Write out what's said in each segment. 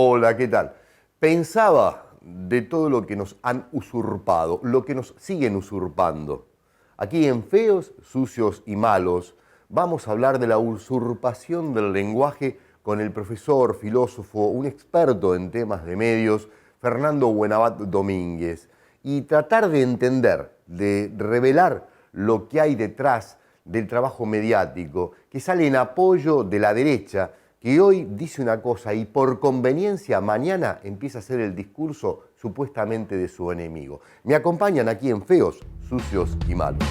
Hola, ¿qué tal? Pensaba de todo lo que nos han usurpado, lo que nos siguen usurpando. Aquí en Feos, Sucios y Malos vamos a hablar de la usurpación del lenguaje con el profesor, filósofo, un experto en temas de medios, Fernando Buenabat Domínguez, y tratar de entender, de revelar lo que hay detrás del trabajo mediático que sale en apoyo de la derecha, que hoy dice una cosa y por conveniencia mañana empieza a hacer el discurso supuestamente de su enemigo. Me acompañan aquí en Feos, Sucios y Malos.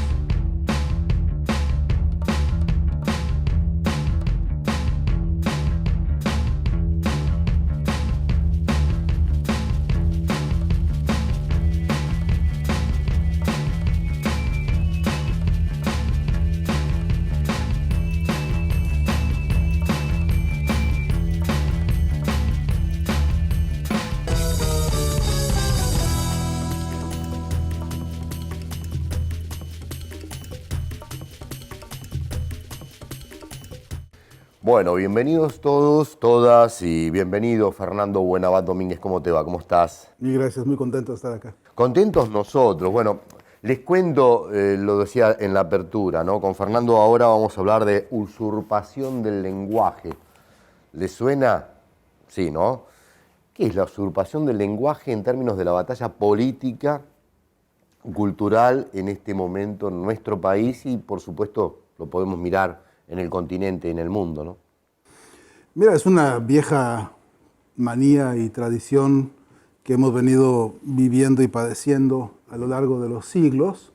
Bueno, bienvenidos todos, todas y bienvenido Fernando Buenabat Domínguez. ¿Cómo te va? ¿Cómo estás? Y gracias, muy contento de estar acá. Contentos nosotros. Bueno, les cuento, lo decía en la apertura, ¿no? Con Fernando ahora vamos a hablar de usurpación del lenguaje. ¿Les suena? Sí, ¿no? ¿Qué es la usurpación del lenguaje en términos de la batalla política, cultural en este momento en nuestro país? Y por supuesto lo podemos mirar en el continente, en el mundo, ¿no? Mira, es una vieja manía y tradición que hemos venido viviendo y padeciendo a lo largo de los siglos,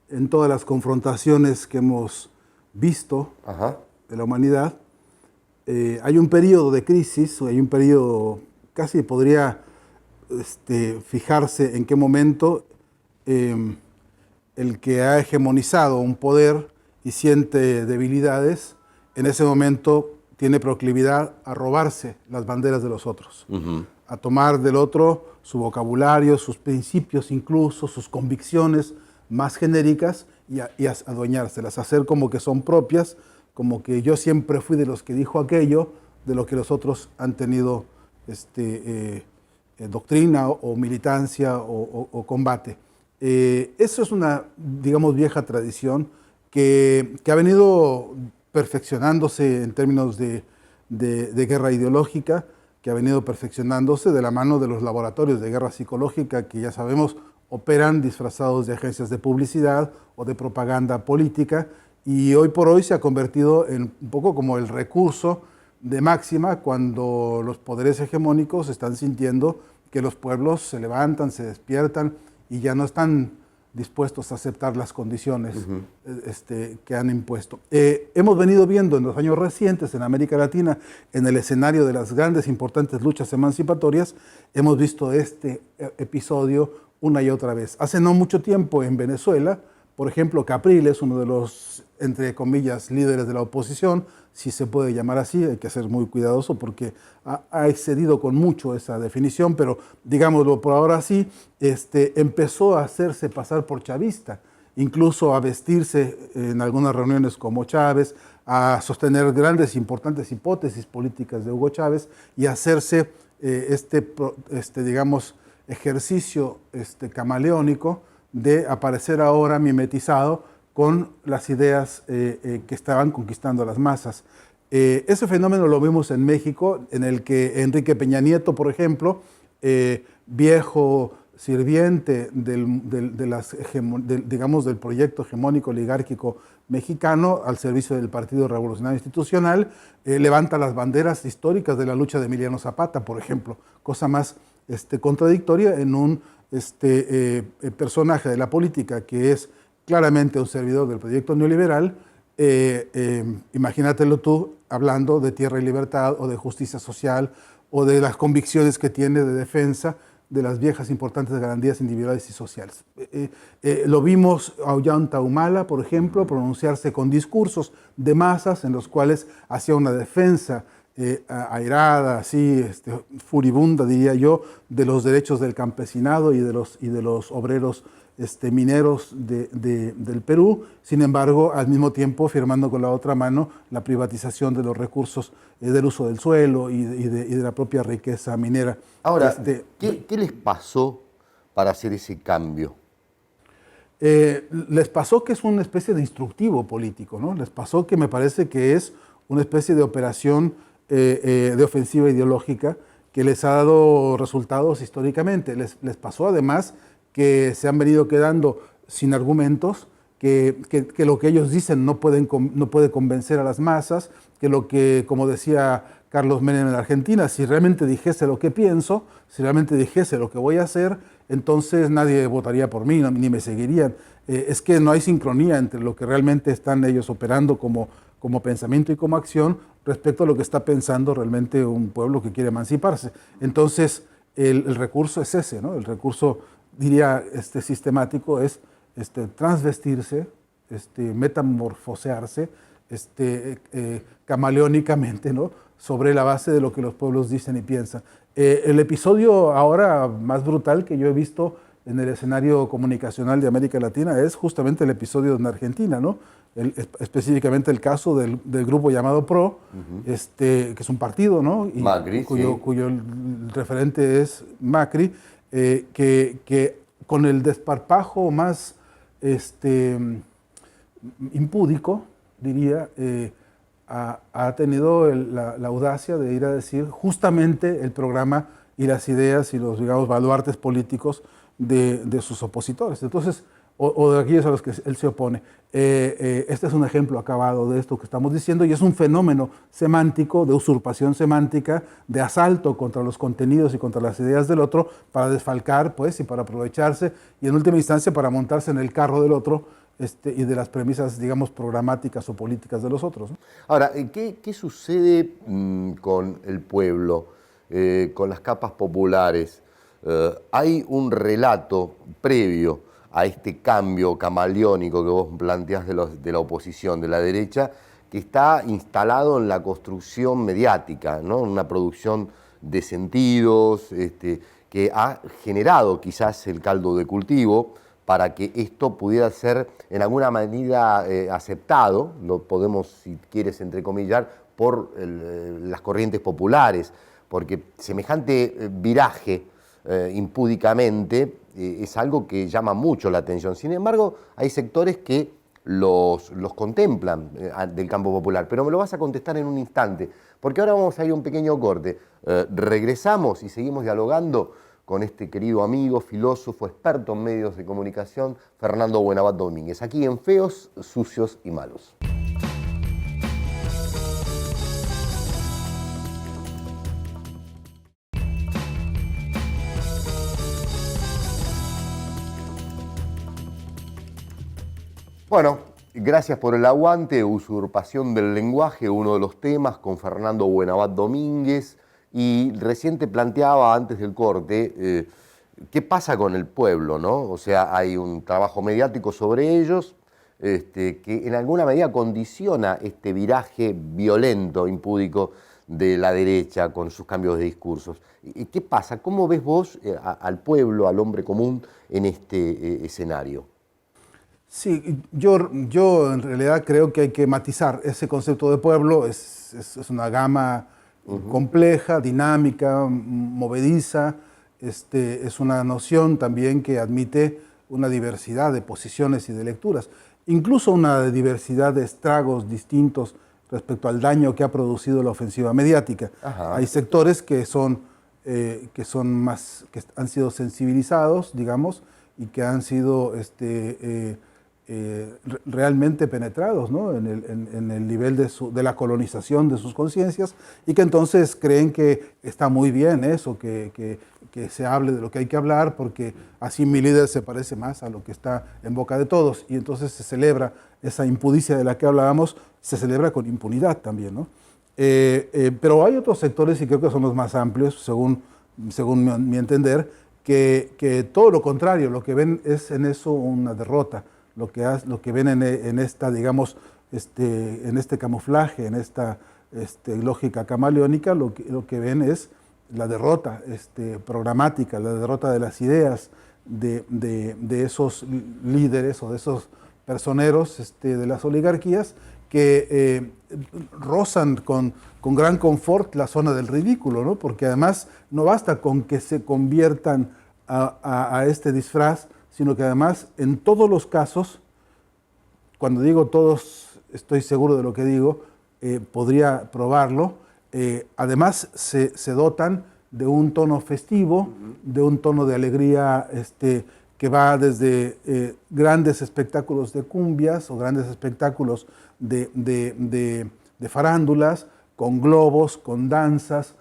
en todas las confrontaciones que hemos visto de la humanidad. Hay un periodo de crisis, hay un periodo, casi podría fijarse en qué momento el que ha hegemonizado un poder y siente debilidades, en ese momento tiene proclividad a robarse las banderas de los otros, a tomar del otro su vocabulario, sus principios incluso, sus convicciones más genéricas y a adueñárselas, a hacer como que son propias, como que yo siempre fui de los que dijo aquello, de lo que los otros han tenido doctrina o militancia o combate. Eso es una, digamos, vieja tradición que ha venido perfeccionándose en términos de guerra ideológica, que ha venido perfeccionándose de la mano de los laboratorios de guerra psicológica que ya sabemos operan disfrazados de agencias de publicidad o de propaganda política, y hoy por hoy se ha convertido en un poco como el recurso de máxima cuando los poderes hegemónicos están sintiendo que los pueblos se levantan, se despiertan y ya no están dispuestos a aceptar las condiciones que han impuesto. Hemos venido viendo en los años recientes en América Latina, en el escenario de las grandes importantes luchas emancipatorias, hemos visto este episodio una y otra vez. Hace no mucho tiempo en Venezuela, por ejemplo, Capriles, uno de los, entre comillas, líderes de la oposición, si se puede llamar así, hay que ser muy cuidadoso porque ha excedido con mucho esa definición, pero digámoslo por ahora sí, empezó a hacerse pasar por chavista, incluso a vestirse en algunas reuniones como Chávez, a sostener grandes importantes hipótesis políticas de Hugo Chávez y a hacerse digamos, ejercicio camaleónico de aparecer ahora mimetizado con las ideas que estaban conquistando a las masas. Ese fenómeno lo vimos en México, en el que Enrique Peña Nieto, por ejemplo, viejo sirviente digamos, del proyecto hegemónico oligárquico mexicano al servicio del Partido Revolucionario Institucional, levanta las banderas históricas de la lucha de Emiliano Zapata, por ejemplo, cosa más contradictoria en un personaje de la política que es claramente un servidor del proyecto neoliberal. Imagínatelo tú hablando de tierra y libertad o de justicia social o de las convicciones que tiene de defensa de las viejas importantes garantías individuales y sociales. Lo vimos a Ollanta Humala, por ejemplo, pronunciarse con discursos de masas en los cuales hacía una defensa airada, así, furibunda, diría yo, de los derechos del campesinado y de los obreros mineros del Perú, sin embargo, al mismo tiempo firmando con la otra mano la privatización de los recursos del uso del suelo y de la propia riqueza minera. Ahora, ¿qué les pasó para hacer ese cambio? Les pasó que es una especie de instructivo político, ¿no? Les pasó que me parece que es una especie de operación de ofensiva ideológica que les ha dado resultados históricamente. Les pasó además que se han venido quedando sin argumentos, que lo que ellos dicen no puede convencer a las masas, que lo que, como decía Carlos Menem en Argentina, si realmente dijese lo que pienso, si realmente dijese lo que voy a hacer, entonces nadie votaría por mí, ni me seguirían. Es que no hay sincronía entre lo que realmente están ellos operando como pensamiento y como acción respecto a lo que está pensando realmente un pueblo que quiere emanciparse. Entonces, el recurso es ese, ¿no? El recurso, diría, sistemático es transvestirse, metamorfosearse, camaleónicamente, ¿no? Sobre la base de lo que los pueblos dicen y piensan. El episodio ahora más brutal que yo he visto en el escenario comunicacional de América Latina es justamente el episodio en Argentina, ¿no? Específicamente el caso del grupo llamado PRO, que es un partido, ¿no? Y Macri, cuyo referente es Macri, que con el desparpajo más impúdico, diría, ha tenido la audacia de ir a decir justamente el programa y las ideas y los, digamos, baluartes políticos de sus opositores. Entonces, o de aquellos a los que él se opone. Este es un ejemplo acabado de esto que estamos diciendo y es un fenómeno semántico, de usurpación semántica, de asalto contra los contenidos y contra las ideas del otro para desfalcar, pues, y para aprovecharse y en última instancia para montarse en el carro del otro y de las premisas, digamos, programáticas o políticas de los otros, ¿no? Ahora, ¿qué sucede con el pueblo, con las capas populares? Hay un relato previo a este cambio camaleónico que vos planteás de la oposición, de la derecha, que está instalado en la construcción mediática, ¿no? Una producción de sentidos, que ha generado quizás el caldo de cultivo para que esto pudiera ser en alguna medida aceptado, lo podemos, si quieres, entrecomillar, por las corrientes populares, porque semejante viraje impúdicamente es algo que llama mucho la atención. Sin embargo, hay sectores que los contemplan del campo popular, pero me lo vas a contestar en un instante, porque ahora vamos a ir a un pequeño corte. Regresamos y seguimos dialogando con este querido amigo, filósofo, experto en medios de comunicación, Fernando Buenabat Domínguez, aquí en Feos, Sucios y Malos. Bueno, gracias por el aguante, usurpación del lenguaje, uno de los temas con Fernando Buenabat Domínguez. Y recién te planteaba antes del corte, ¿qué pasa con el pueblo, no? O sea, hay un trabajo mediático sobre ellos que en alguna medida condiciona este viraje violento, impúdico de la derecha con sus cambios de discursos. ¿Qué pasa? ¿Cómo ves vos al pueblo, al hombre común en este escenario? Sí, yo en realidad creo que hay que matizar ese concepto de pueblo, es una gama compleja, dinámica, movediza, es una noción también que admite una diversidad de posiciones y de lecturas, incluso una diversidad de estragos distintos respecto al daño que ha producido la ofensiva mediática. Ajá. Hay sectores que han sido sensibilizados, digamos, y que han sido realmente penetrados, ¿no? en el nivel de la colonización de sus conciencias y que entonces creen que está muy bien eso, que se hable de lo que hay que hablar porque así mi líder se parece más a lo que está en boca de todos y entonces se celebra esa impudicia de la que hablábamos, se celebra con impunidad también, ¿no? Pero hay otros sectores y creo que son los más amplios, según mi entender, que todo lo contrario, lo que ven es en eso una derrota. Lo que ven en esta, digamos, en este camuflaje, en esta lógica camaleónica, lo que ven es la derrota programática, la derrota de las ideas, de esos líderes o de esos personeros de las oligarquías que rozan con gran confort la zona del ridículo, ¿no? Porque además no basta con que se conviertan a este disfraz, sino que además en todos los casos, cuando digo todos, estoy seguro de lo que digo, podría probarlo, además se dotan de un tono festivo, de un tono de alegría que va desde grandes espectáculos de cumbias o grandes espectáculos de farándulas, con globos, con danzas,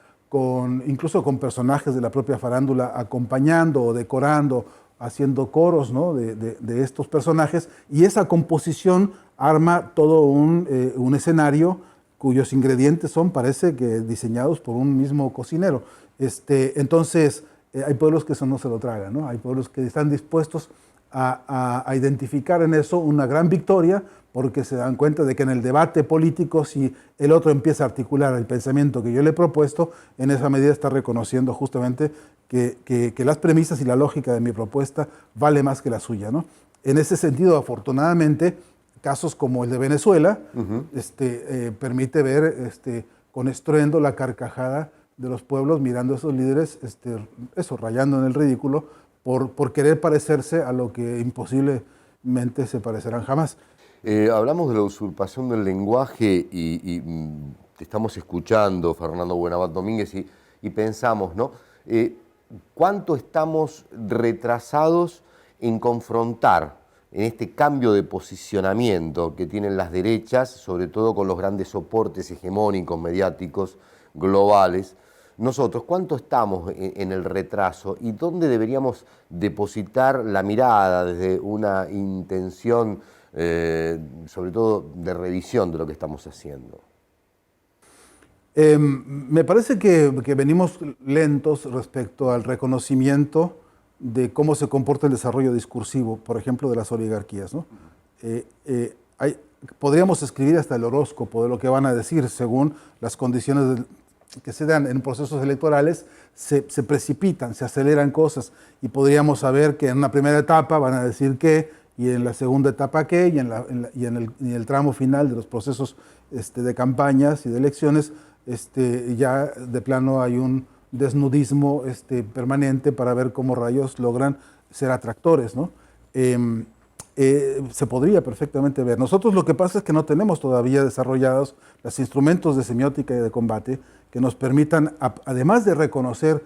incluso con personajes de la propia farándula acompañando o decorando, haciendo coros, ¿no?, de estos personajes, y esa composición arma todo un escenario cuyos ingredientes son, parece que diseñados por un mismo cocinero. Entonces, hay pueblos que eso no se lo tragan, ¿no? Hay pueblos que están dispuestos a identificar en eso una gran victoria, porque se dan cuenta de que en el debate político, si el otro empieza a articular el pensamiento que yo le he propuesto, en esa medida está reconociendo justamente que las premisas y la lógica de mi propuesta vale más que la suya, ¿no? En ese sentido, afortunadamente, casos como el de Venezuela permite ver con estruendo la carcajada de los pueblos mirando a esos líderes, rayando en el ridículo por querer parecerse a lo que imposiblemente se parecerán jamás. Hablamos de la usurpación del lenguaje y te estamos escuchando, Fernando Buenabat Domínguez, y pensamos, ¿no? ¿Cuánto estamos retrasados en confrontar en este cambio de posicionamiento que tienen las derechas, sobre todo con los grandes soportes hegemónicos, mediáticos, globales? Nosotros, ¿cuánto estamos en el retraso y dónde deberíamos depositar la mirada desde una intención, sobre todo de revisión de lo que estamos haciendo? Me parece que venimos lentos respecto al reconocimiento de cómo se comporta el desarrollo discursivo, por ejemplo, de las oligarquías, ¿no? Podríamos escribir hasta el horóscopo de lo que van a decir según las condiciones que se dan en procesos electorales, se precipitan, se aceleran cosas, y podríamos saber que en una primera etapa van a decir qué, y en la segunda etapa qué, y en el tramo final de los procesos de campañas y de elecciones, ya de plano hay un desnudismo permanente para ver cómo rayos logran ser atractores, ¿no? Se podría perfectamente ver. Nosotros lo que pasa es que no tenemos todavía desarrollados los instrumentos de semiótica y de combate que nos permitan, además de reconocer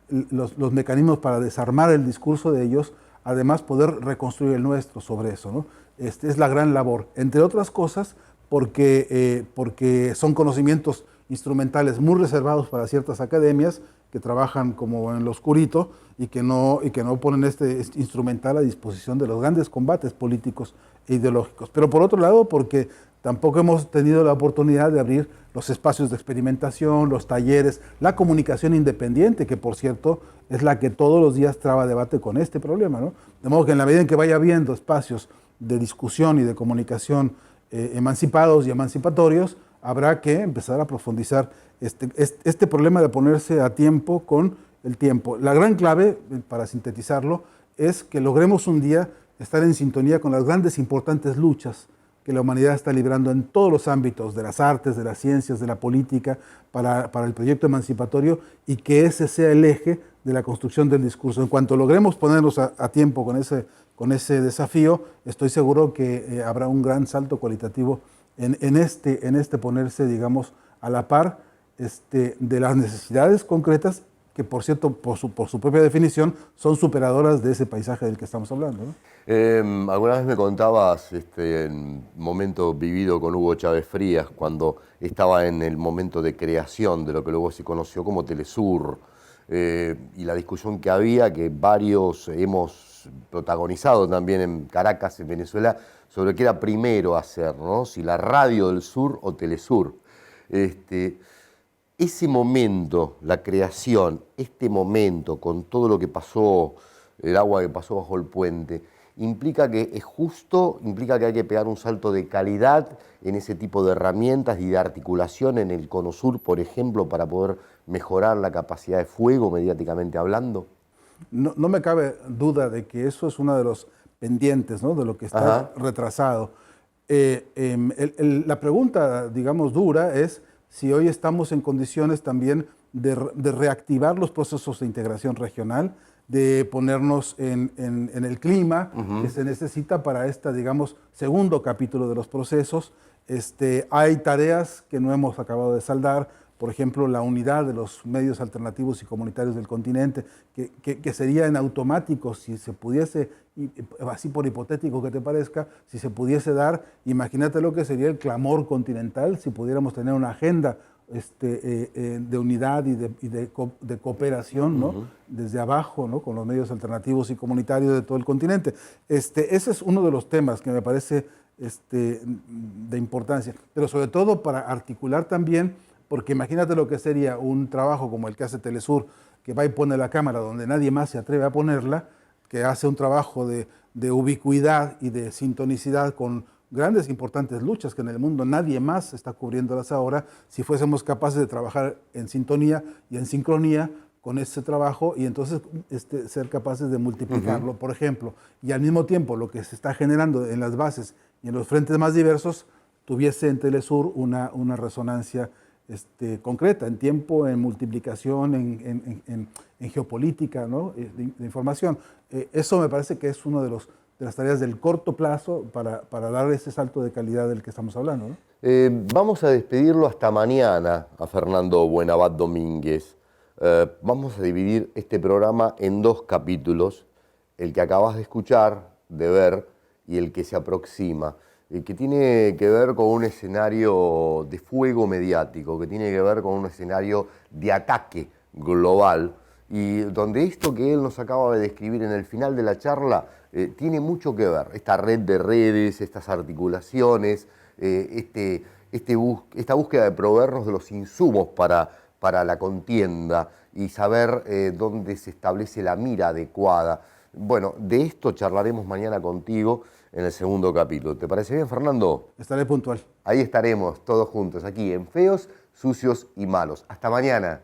los mecanismos para desarmar el discurso de ellos, además poder reconstruir el nuestro sobre eso, ¿no? Es la gran labor, entre otras cosas, porque son conocimientos instrumentales muy reservados para ciertas academias que trabajan como en lo oscurito y que no ponen este instrumental a disposición de los grandes combates políticos e ideológicos. Pero por otro lado, porque tampoco hemos tenido la oportunidad de abrir los espacios de experimentación, los talleres, la comunicación independiente, que por cierto es la que todos los días traba debate con este problema, ¿no? De modo que en la medida en que vaya habiendo espacios de discusión y de comunicación emancipados y emancipatorios, habrá que empezar a profundizar este problema de ponerse a tiempo con el tiempo. La gran clave, para sintetizarlo, es que logremos un día estar en sintonía con las grandes importantes luchas que la humanidad está librando en todos los ámbitos de las artes, de las ciencias, de la política, para el proyecto emancipatorio, y que ese sea el eje de la construcción del discurso. En cuanto logremos ponernos a tiempo con ese desafío, estoy seguro que habrá un gran salto cualitativo en este ponerse, digamos, a la par de las necesidades concretas que, por cierto, por su propia definición, son superadoras de ese paisaje del que estamos hablando, ¿no? Alguna vez me contabas el momento vivido con Hugo Chávez Frías, cuando estaba en el momento de creación de lo que luego se conoció como Telesur, y la discusión que había, que varios hemos protagonizado también en Caracas, en Venezuela, sobre qué era primero hacer, ¿no? Si la radio del sur o Telesur. Ese momento, la creación, este momento, con todo lo que pasó, el agua que pasó bajo el puente, implica que es justo, implica que hay que pegar un salto de calidad en ese tipo de herramientas y de articulación en el Cono Sur, por ejemplo, para poder mejorar la capacidad de fuego mediáticamente hablando. no me cabe duda de que eso es uno de los pendientes, ¿no? De lo que está Ajá. retrasado. La pregunta, digamos, dura es si hoy estamos en condiciones también de reactivar los procesos de integración regional, de ponernos en el clima que se necesita para este, digamos, segundo capítulo de los procesos. Hay tareas que no hemos acabado de saldar, por ejemplo, la unidad de los medios alternativos y comunitarios del continente, que sería en automático si se pudiese, así por hipotético que te parezca, si se pudiese dar, imagínate lo que sería el clamor continental si pudiéramos tener una agenda de unidad y de cooperación, ¿no? Desde abajo, ¿no? Con los medios alternativos y comunitarios de todo el continente. Ese es uno de los temas que me parece de importancia, pero sobre todo para articular también, porque imagínate lo que sería un trabajo como el que hace Telesur, que va y pone la cámara donde nadie más se atreve a ponerla, que hace un trabajo de ubicuidad y de sintonicidad con grandes importantes luchas que en el mundo nadie más está cubriéndolas ahora, si fuésemos capaces de trabajar en sintonía y en sincronía con ese trabajo y entonces ser capaces de multiplicarlo, por ejemplo, y al mismo tiempo lo que se está generando en las bases y en los frentes más diversos tuviese en Telesur una resonancia concreta, en tiempo, en multiplicación, en geopolítica, ¿no? de información. Eso me parece que es una de las tareas del corto plazo para dar ese salto de calidad del que estamos hablando, ¿no? Vamos a despedirlo hasta mañana a Fernando Buenabad Domínguez. Vamos a dividir este programa en dos capítulos, el que acabas de escuchar, de ver, y el que se aproxima, que tiene que ver con un escenario de fuego mediático, que tiene que ver con un escenario de ataque global, y donde esto que él nos acaba de describir en el final de la charla tiene mucho que ver. Esta red de redes, estas articulaciones, esta búsqueda de proveernos de los insumos para la contienda y saber dónde se establece la mira adecuada. Bueno, de esto charlaremos mañana contigo en el segundo capítulo. ¿Te parece bien, Fernando? Estaré puntual. Ahí estaremos todos juntos, aquí en Feos, Sucios y Malos. Hasta mañana.